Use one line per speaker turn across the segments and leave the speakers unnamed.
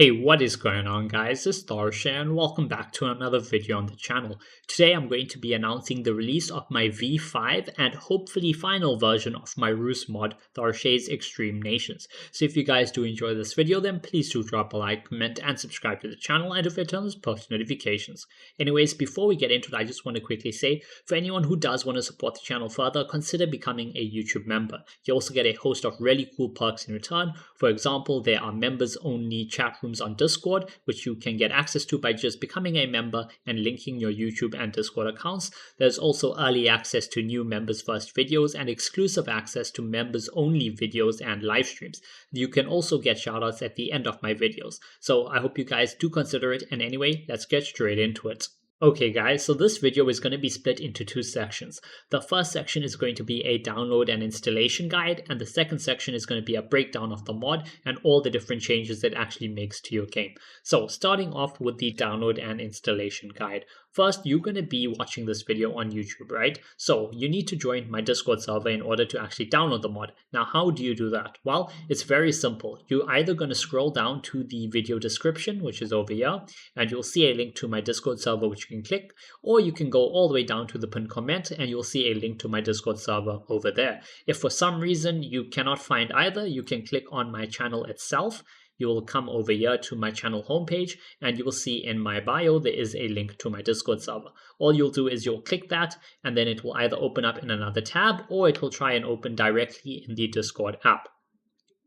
Hey, what is going on guys? It's Tharshey and welcome back to another video on the channel. Today I'm going to be announcing the release of my V5 and hopefully final version of my Ruse mod, Tharshey Extreme Nations. So if you guys do enjoy this video, then please do drop a like, comment and subscribe to the channel, and if it turns post notifications. Anyways, before we get into it, I just want to quickly say, for anyone who does want to support the channel further, consider becoming a YouTube member. You also get a host of really cool perks in return. For example, there are members only chat rooms on Discord, which you can get access to by just becoming a member and linking your YouTube and Discord accounts. There's also early access to new members first videos and exclusive access to members only videos and live streams. You can also get shoutouts at the end of my videos. So I hope you guys do consider it, and anyway, let's get straight into it. Okay guys, so this video is going to be split into two sections. The first section is going to be a download and installation guide, and the second section is going to be a breakdown of the mod and all the different changes it actually makes to your game. So starting off with the download and installation guide. First, you're going to be watching this video on YouTube, right? So you need to join my Discord server in order to actually download the mod. Now, how do you do that? Well, it's very simple. You're either going to scroll down to the video description, which is over here, and you'll see a link to my Discord server, which you can click, or you can go all the way down to the pinned comment and you'll see a link to my Discord server over there. If for some reason you cannot find either, you can click on my channel itself. You will come over here to my channel homepage and you will see in my bio there is a link to my Discord server. All you'll do is you'll click that and then it will either open up in another tab or it will try and open directly in the Discord app.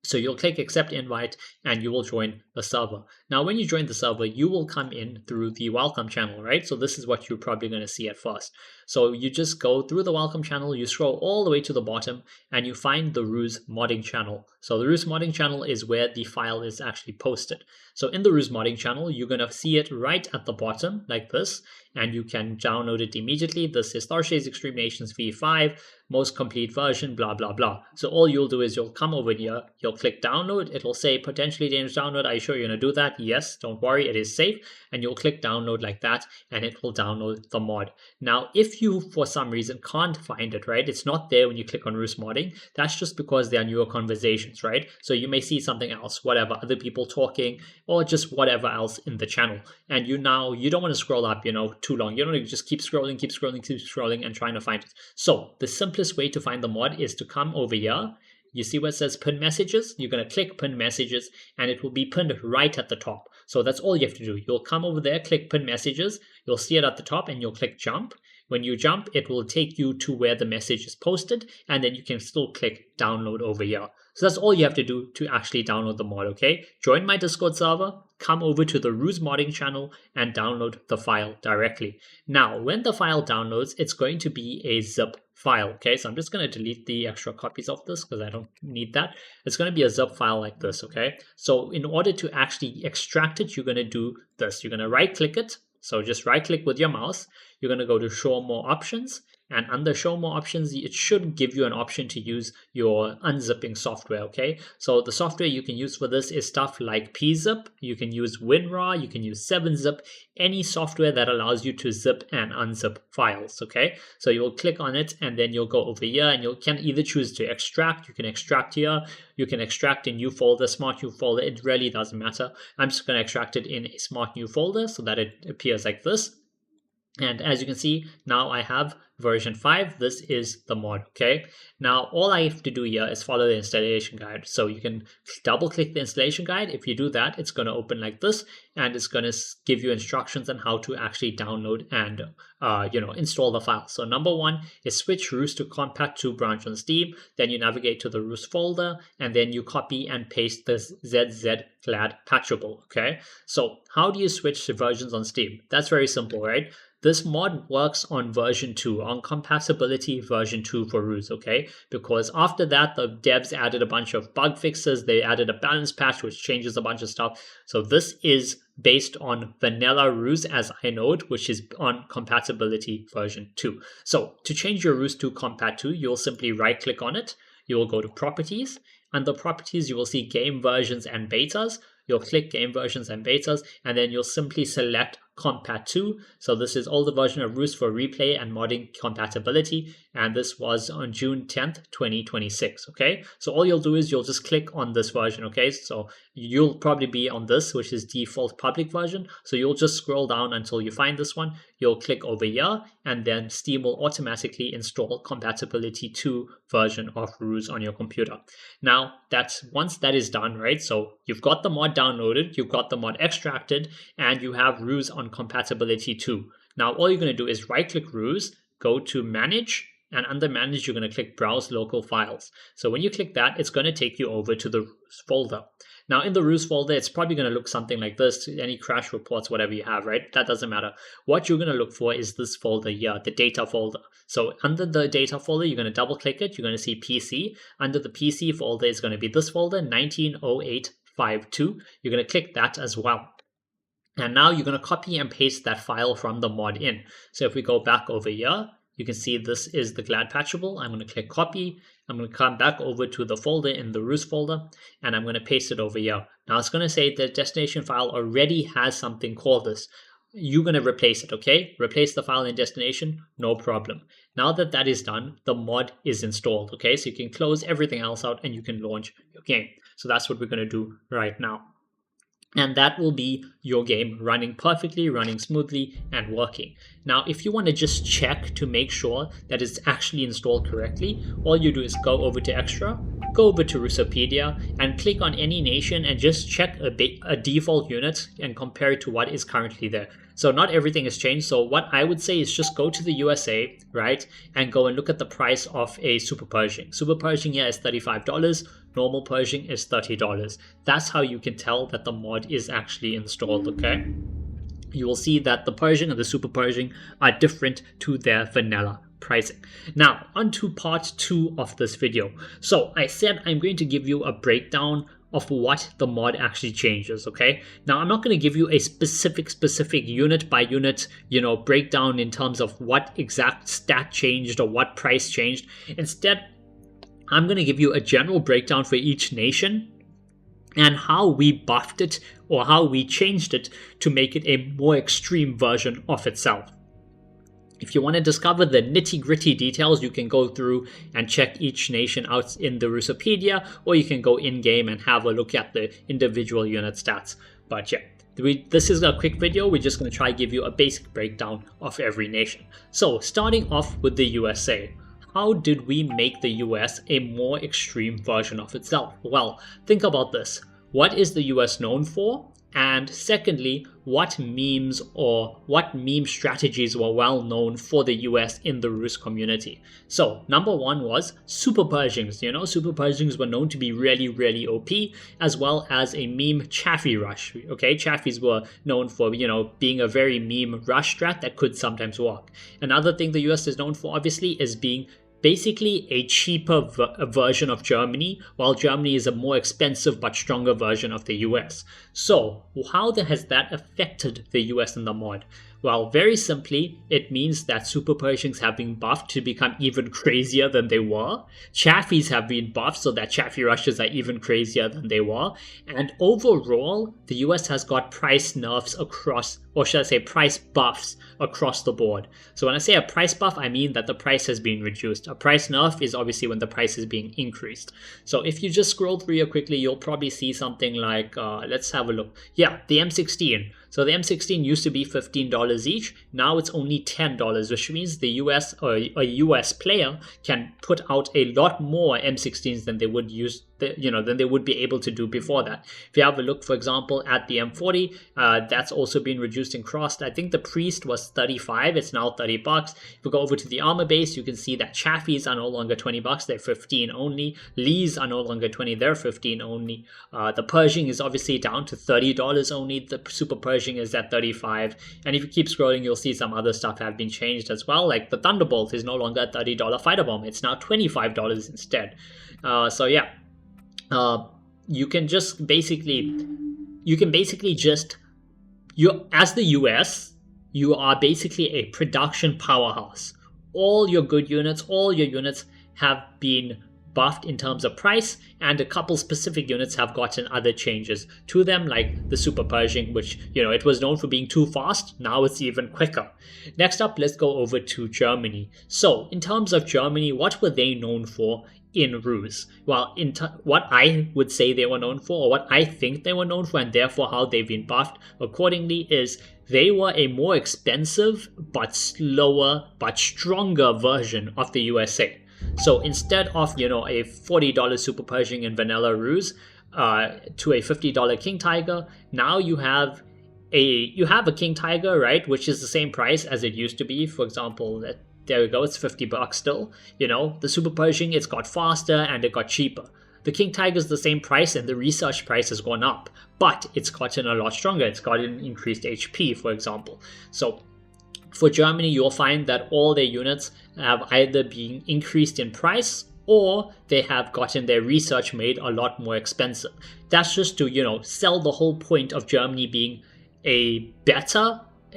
So you'll click accept invite and you will join the server. Now when you join the server, you will come in through the welcome channel, right? So this is what you're probably going to see at first. So you just go through the welcome channel, you scroll all the way to the bottom and you find the Ruse modding channel. So the Ruse modding channel is where the file is actually posted. So in the Ruse modding channel, you're going to see it right at the bottom like this, and you can download it immediately. This is Tharshey Extreme Nations V5, most complete version, blah, blah, blah. So all you'll do is you'll come over here, you'll click download. It'll say potentially dangerous download. Are you sure you're going to do that? Yes, don't worry, it is safe. And you'll click download like that, and it will download the mod. Now, if you for some reason can't find it, right, it's not there when you click on Ruse modding, that's just because there are newer conversations, right? So you may see something else, whatever, other people talking, or just whatever else in the channel. And you don't want to scroll up, too long. You don't just keep scrolling and trying to find it. So the simplest way to find the mod is to come over here. You see where it says pin messages? You're going to click pin messages and it will be pinned right at the top. So that's all you have to do. You'll come over there, click pin messages. You'll see it at the top and you'll click jump. When you jump, it will take you to where the message is posted, and then you can still click download over here. So that's all you have to do to actually download the mod, okay? Join my Discord server, come over to the Ruse modding channel and download the file directly. Now, when the file downloads, it's going to be a zip file, okay? So I'm just going to delete the extra copies of this because I don't need that. It's going to be a zip file like this, okay? So in order to actually extract it, you're going to do this. You're going to right click it. So just right click with your mouse. You're going to go to show more options, and under show more options, it should give you an option to use your unzipping software, okay? So the software you can use for this is stuff like pzip, you can use WinRAR, you can use 7-zip, any software that allows you to zip and unzip files, okay? So you'll click on it and then you'll go over here and you can either choose to extract, you can extract here, you can extract in new folder, smart new folder, it really doesn't matter. I'm just going to extract it in a smart new folder so that it appears like this. And as you can see, now I have version 5. This is the mod, okay? Now, all I have to do here is follow the installation guide. So you can double click the installation guide. If you do that, it's going to open like this, and it's going to give you instructions on how to actually download and, install the file. So number 1 is switch Ruse to Compat2 branch on Steam. Then you navigate to the Ruse folder, and then you copy and paste this ZZ clad patchable, okay? So how do you switch versions on Steam? That's very simple, right? This mod works on version 2, on compatibility version 2 for Ruse, okay? Because after that, the devs added a bunch of bug fixes. They added a balance patch, which changes a bunch of stuff. So this is based on vanilla Ruse as I know it, which is on compatibility version 2. So to change your Ruse to Compat 2, you'll simply right click on it. You will go to properties. Under properties, you will see game versions and betas. You'll click game versions and betas, and then you'll simply select Compat 2. So this is older version of Ruse for replay and modding compatibility. And this was on June 10th, 2026. Okay, so all you'll do is you'll just click on this version. Okay, so you'll probably be on this, which is default public version. So you'll just scroll down until you find this one. You'll click over here, and then Steam will automatically install compatibility 2 version of Ruse on your computer. Now, once that is done, right? So you've got the mod downloaded, you've got the mod extracted, and you have Ruse on compatibility 2. Now, all you're going to do is right-click Ruse, go to Manage, and under Manage, you're going to click Browse Local Files. So when you click that, it's going to take you over to the Ruse folder. Now, in the Ruse folder, it's probably going to look something like this, any crash reports, whatever you have, right? That doesn't matter. What you're going to look for is this folder here, the data folder. So under the data folder, you're going to double click it. You're going to see PC. Under the PC folder is going to be this folder, 190852. You're going to click that as well. And now you're going to copy and paste that file from the mod in. So if we go back over here, you can see this is the glad patchable. I'm going to click copy. I'm going to come back over to the folder in the Ruse folder, and I'm going to paste it over here. Now it's going to say the destination file already has something called this. You're going to replace it, okay? Replace the file in destination, no problem. Now that that is done, the mod is installed, okay? So you can close everything else out and you can launch your game. So that's what we're going to do right now. And that will be your game running perfectly, running smoothly, and working. Now, if you want to just check to make sure that it's actually installed correctly, all you do is go over to Extra, go over to Rusepedia, and click on any nation and just check a default unit and compare it to what is currently there. So not everything has changed. So what I would say is just go to the USA, right, and go and look at the price of a Super Pershing. Super Pershing here is $35. Normal Pershing is $30. That's how you can tell that the mod is actually installed, okay? You will see that the Pershing and the Super Pershing are different to their vanilla pricing. Now, on to part 2 of this video. So I said I'm going to give you a breakdown of what the mod actually changes, okay? Now, I'm not going to give you a specific unit by unit, breakdown in terms of what exact stat changed or what price changed. Instead, I'm going to give you a general breakdown for each nation and how we buffed it or how we changed it to make it a more extreme version of itself. If you want to discover the nitty-gritty details, you can go through and check each nation out in the Rusepedia, or you can go in-game and have a look at the individual unit stats. But yeah, this is a quick video. We're just going to try to give you a basic breakdown of every nation. So starting off with the USA. How did we make the US a more extreme version of itself? Well, think about this. What is the US known for? And secondly, what memes or what meme strategies were well known for the US in the Ruse community? So number one was Super Pershings. Super Pershings were known to be really, really OP, as well as a meme Chaffee rush. Okay, Chaffies were known for, being a very meme rush strat that could sometimes work. Another thing the US is known for, obviously, is being basically a cheaper version of Germany, while Germany is a more expensive but stronger version of the US. So how has that affected the US in the mod? Well, very simply, it means that Super Pershings have been buffed to become even crazier than they were. Chaffies have been buffed so that Chaffee rushes are even crazier than they were. And overall, the US has got price nerfs across, or should I say price buffs across the board. So when I say a price buff, I mean that the price has been reduced. A price nerf is obviously when the price is being increased. So if you just scroll through here quickly, you'll probably see something like, let's have a look. Yeah, the M16. So the M16 used to be $15 each. Now it's only $10, which means the US or a US player can put out a lot more M16s than they would use, than they would be able to do before that. If you have a look, for example, at the M40, that's also been reduced and crossed. I think the Priest was $35. It's now $30. If you go over to the armor base, you can see that Chaffies are no longer $20. They're 15 only. Lees are no longer 20. They're 15 only. The Pershing is obviously down to $30 only. The Super Pershing is at 35, and if you keep scrolling, you'll see some other stuff have been changed as well. Like the Thunderbolt is no longer a $30 fighter bomb; it's now $25 instead. So yeah, you can basically just as the US, you are basically a production powerhouse. All your good units, all your units have been buffed in terms of price, and a couple specific units have gotten other changes to them, like the Super Pershing, which, it was known for being too fast. Now it's even quicker. Next up, let's go over to Germany. So in terms of Germany, what were they known for in Ruse? Well, what I would say they were known for, or what I think they were known for, and therefore how they've been buffed accordingly, is they were a more expensive but slower but stronger version of the USA. So instead of, a $40 Super Pershing in vanilla Ruse to a $50 King Tiger, now you have a King Tiger, right, which is the same price as it used to be. For example, there we go, it's $50 still. The Super Pershing, it's got faster and it got cheaper. The King Tiger is the same price and the research price has gone up, but it's gotten a lot stronger. It's gotten increased HP, for example. So for Germany, you'll find that all their units have either been increased in price or they have gotten their research made a lot more expensive. That's just to, sell the whole point of Germany being a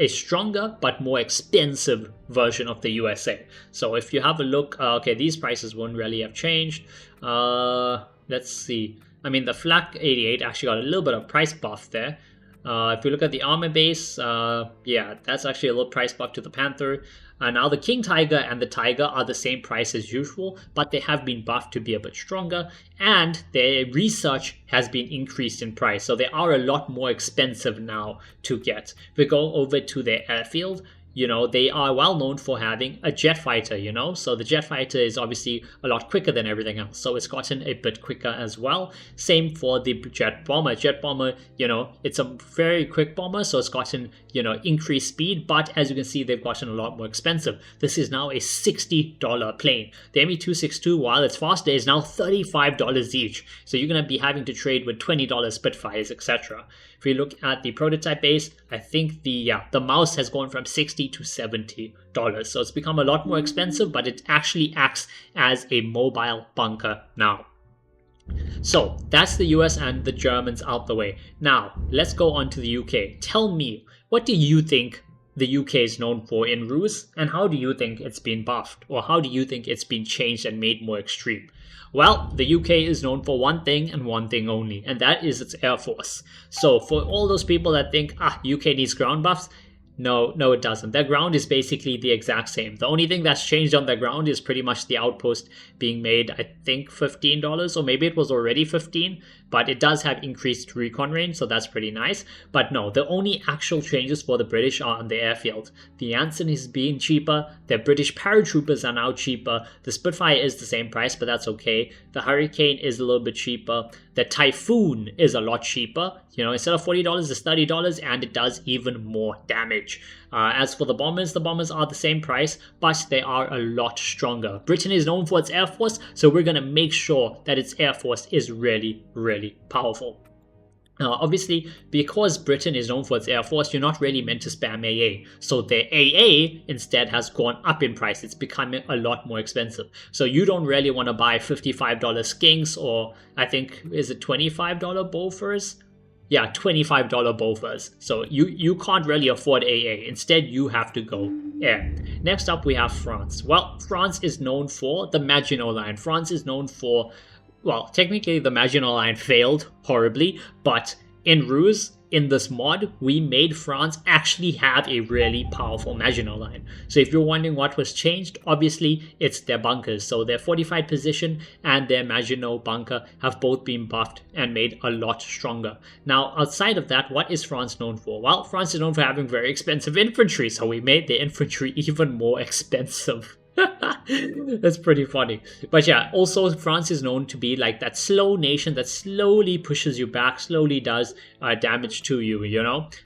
stronger but more expensive version of the USA. So if you have a look, okay, these prices won't really have changed. Let's see. I mean, the Flak 88 actually got a little bit of price buff there. If you look at the armor base, yeah, that's actually a little price buff to the Panther. Now the King Tiger and the Tiger are the same price as usual, but they have been buffed to be a bit stronger, and their research has been increased in price, so they are a lot more expensive now to get. If we go over to their airfield, they are well known for having a jet fighter, so the jet fighter is obviously a lot quicker than everything else, so it's gotten a bit quicker as well. Same for the jet bomber. Jet bomber, it's a very quick bomber, so it's gotten, increased speed, but as you can see, they've gotten a lot more expensive. This is now a $60 plane. The Me-262, while it's faster, is now $35 each, so you're going to be having to trade with $20 Spitfires, etc. If we look at the prototype base, I think the mouse has gone from $60 to $70. So it's become a lot more expensive, but it actually acts as a mobile bunker now. So that's the US and the Germans out the way. Now let's go on to the UK. Tell me, what do you think the UK is known for in Ruse, and how do you think it's been buffed, or how do you think it's been changed and made more extreme? Well, the UK is known for one thing and one thing only, and that is its Air Force. So for all those people that think, UK needs ground buffs, no, it doesn't. Their ground is basically the exact same. The only thing that's changed on their ground is pretty much the outpost being made, I think, $15, or maybe it was already $15, but it does have increased recon range, so that's pretty nice. But no, the only actual changes for the British are on the airfield. The Anson is being cheaper, their British paratroopers are now cheaper, the Spitfire is the same price, but that's okay. The Hurricane is a little bit cheaper, the Typhoon is a lot cheaper. Instead of $40, it's $30, and it does even more damage. As for the bombers are the same price, but they are a lot stronger. Britain is known for its Air Force, so we're going to make sure that its Air Force is really, really powerful. Obviously, because Britain is known for its Air Force, you're not really meant to spam AA. So their AA instead has gone up in price. It's becoming a lot more expensive. So you don't really want to buy $55 Skinks, or I think, is it $25 Bofors? Yeah, $25 Bofors. So you can't really afford AA. Instead, you have to go air. Next up, we have France. Well, France is known for the Maginot Line. France is known for, well, technically the Maginot Line failed horribly, but in Ruse, in this mod, we made France actually have a really powerful Maginot Line. So if you're wondering what was changed, obviously it's their bunkers. So their fortified position and their Maginot bunker have both been buffed and made a lot stronger. Now, outside of that, what is France known for? Well, France is known for having very expensive infantry, so we made the infantry even more expensive. That's pretty funny. But yeah, also France is known to be like that slow nation that slowly pushes you back, slowly does damage to you,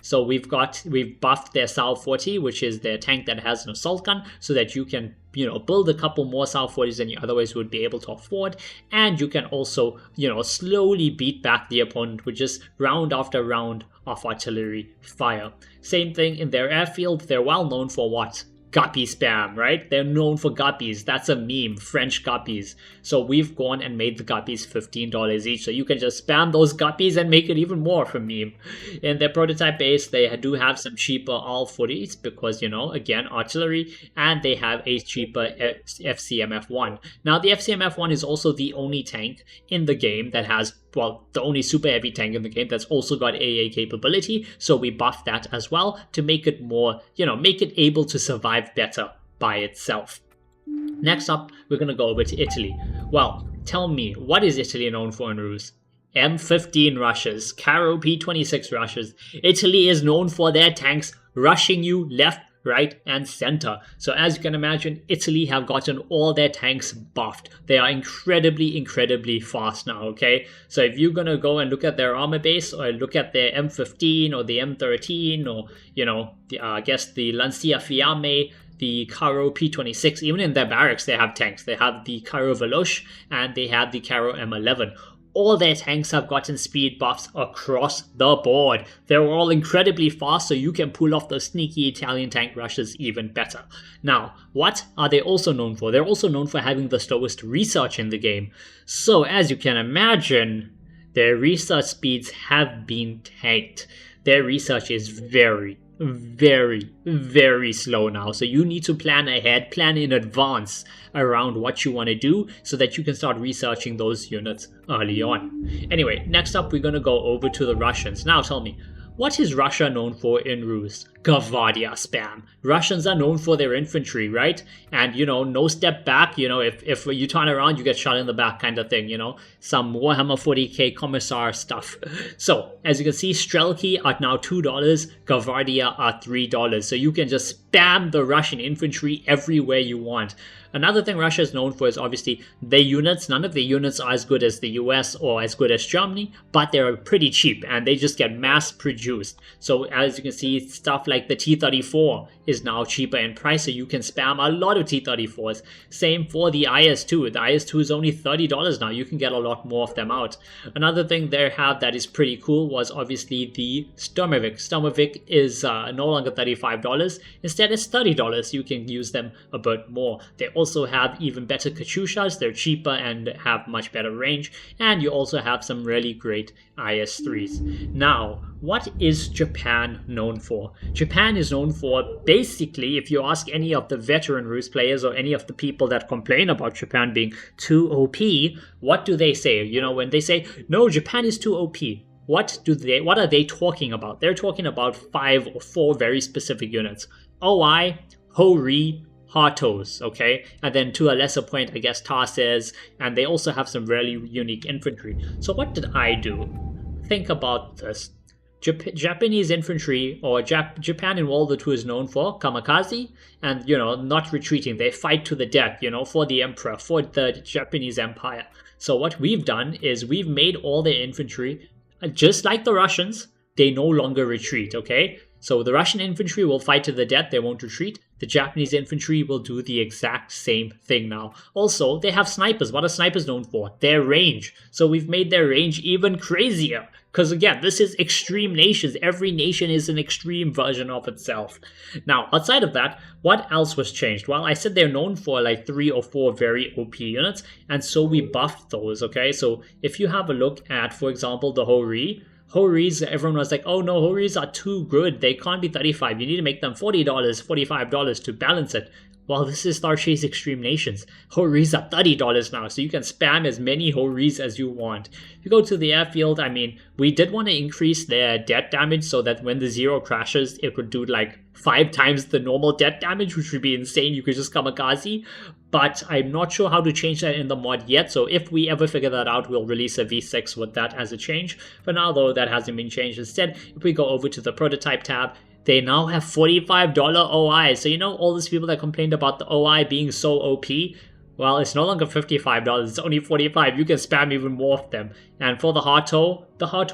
So we've buffed their Sal 40, which is their tank that has an assault gun, so that you can build a couple more Sal 40s than you otherwise would be able to afford, and you can also slowly beat back the opponent with just round after round of artillery fire. Same thing in their airfield. They're well known for what? guppy spam, right? They're known for guppies. That's a meme, French guppies. So we've gone and made the guppies $15 each. So you can just spam those guppies and make it even more for meme. In their prototype base, they do have some cheaper all-40s because, again, artillery, and they have a cheaper FCMF1. Now, the FCMF1 is also the only tank in the game that has, well, the only super heavy tank in the game that's also got AA capability, so we buffed that as well to make it more, make it able to survive better by itself. Next up, we're going to go over to Italy. Well, tell me, what is Italy known for in Ruse? M15 rushes, Caro P26 rushes. Italy is known for their tanks rushing you left, right, and center. So as you can imagine, Italy have gotten all their tanks buffed. They are incredibly fast now, okay? So if you're gonna go and look at their armor base, or look at their M15 or the M13, or I guess the Lancia Fiamme, the Caro P26, even in their barracks they have tanks. They have the Caro Veloce and they have the Caro M11. All their tanks have gotten speed buffs across the board. They're all incredibly fast, so you can pull off those sneaky Italian tank rushes even better. Now, what are they also known for? They're also known for having the slowest research in the game. So, as you can imagine, their research speeds have been tanked. Their research is very slow now. So you need to plan ahead, plan in advance around what you want to do so that you can start researching those units early on. Anyway, next up we're going to go over to the Russians. Now tell me, what is Russia known for in Ruse? Gavardia spam. Russians are known for their infantry, right? And, no step back, if you turn around, you get shot in the back kind of thing, some Warhammer 40k Commissar stuff. So, as you can see, Strelki are now $2, Gavardia are $3. So you can just spam the Russian infantry everywhere you want. Another thing Russia is known for is obviously their units. None of the units are as good as the US or as good as Germany, but they're pretty cheap and they just get mass produced. So as you can see, stuff like the T-34 is now cheaper in price, so you can spam a lot of T-34s. Same for the IS-2. The IS-2 is only $30 now. You can get a lot more of them out. Another thing they have that is pretty cool was obviously the Sturmovik. Sturmovik is no longer $35. Instead, it's $30. You can use them a bit more. They also have even better Katyushas. They're cheaper and have much better range. And you also have some really great IS-3s. Now, what is Japan known for? Japan is known for, basically, if you ask any of the veteran Ruse players or any of the people that complain about Japan being too OP, what do they say? When they say, no, Japan is too OP, what are they talking about? They're talking about 5 or 4 very specific units. OI, Ho-Ri, Hatos, okay? And then to a lesser point, I guess Tarses, and they also have some really unique infantry. So what did I do? Think about this. Japanese infantry, or Japan in World War II is known for kamikaze and, not retreating. They fight to the death, for the emperor, for the Japanese empire. So what we've done is we've made all their infantry, just like the Russians, they no longer retreat, okay? So the Russian infantry will fight to the death, they won't retreat. The Japanese infantry will do the exact same thing now. Also, they have snipers. What are snipers known for? Their range. So we've made their range even crazier. Because again, this is extreme nations. Every nation is an extreme version of itself. Now, outside of that, what else was changed? Well, I said they're known for like 3 or 4 very OP units. And so we buffed those, okay? So if you have a look at, for example, the Ho-Ri, Ho-Ris, everyone was like, oh no, Ho-Ris are too good. They can't be 35. You need to make them $40, $45 to balance it. Well, this is Tharshey Extreme Nations. Ho-Ris are $30 now, so you can spam as many Ho-Ris as you want. If you go to the airfield, we did want to increase their death damage so that when the Zero crashes, it would do like 5 times the normal death damage, which would be insane. You could just kamikaze. But I'm not sure how to change that in the mod yet, so if we ever figure that out, we'll release a V6 with that as a change. For now, though, that hasn't been changed. Instead, if we go over to the prototype tab, they now have $45 OI. So all those people that complained about the OI being so OP, well, it's no longer $55, it's only $45. You can spam even more of them. And for the Hato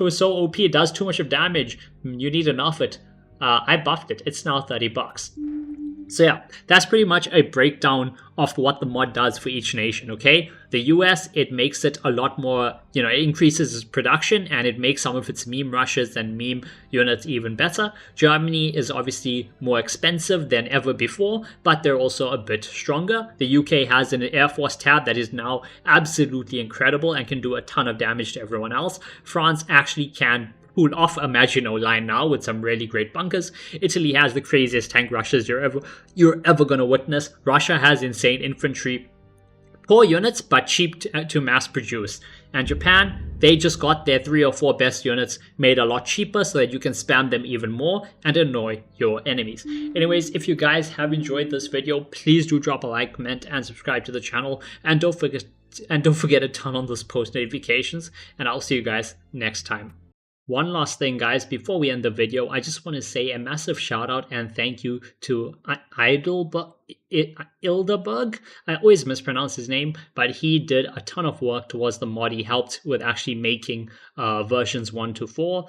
is so OP, it does too much of damage. You need to nerf it. I buffed it. It's now $30. So yeah, that's pretty much a breakdown of what the mod does for each nation, okay? The US, it makes it a lot more, it increases its production and it makes some of its meme rushes and meme units even better. Germany is obviously more expensive than ever before, but they're also a bit stronger. The UK has an Air Force tab that is now absolutely incredible and can do a ton of damage to everyone else. France actually can pull off a Maginot Line now with some really great bunkers. Italy has the craziest tank rushes you're ever gonna witness. Russia has insane infantry. Poor units, but cheap to mass produce. And Japan, they just got their 3 or 4 best units made a lot cheaper so that you can spam them even more and annoy your enemies. Anyways, if you guys have enjoyed this video, please do drop a like, comment, and subscribe to the channel. And don't forget to turn on those post notifications. And I'll see you guys next time. One last thing, guys, before we end the video, I just want to say a massive shout out and thank you to Ilderberg. I always mispronounce his name, but he did a ton of work towards the mod. He helped with actually making versions 1 to 4.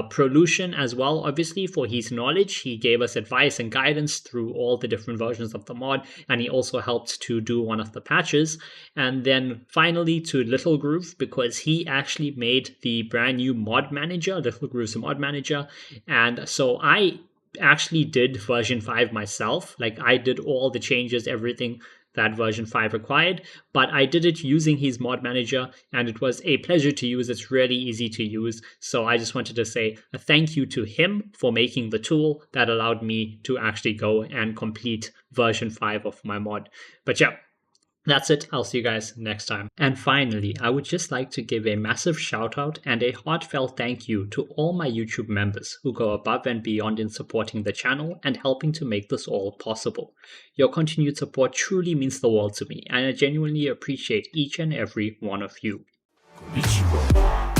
Prolution as well, obviously, for his knowledge. He gave us advice and guidance through all the different versions of the mod, and he also helped to do one of the patches. And then finally to Little Groove, because he actually made the brand new mod manager, Little Groove's mod manager. And so I actually did version 5 myself. Like, I did all the changes, everything that version 5 required, but I did it using his mod manager and it was a pleasure to use. It's really easy to use. So I just wanted to say a thank you to him for making the tool that allowed me to actually go and complete version 5 of my mod. But yeah, that's it. I'll see you guys next time. And finally, I would just like to give a massive shout out and a heartfelt thank you to all my YouTube members who go above and beyond in supporting the channel and helping to make this all possible. Your continued support truly means the world to me, and I genuinely appreciate each and every one of you. Konnichiwa.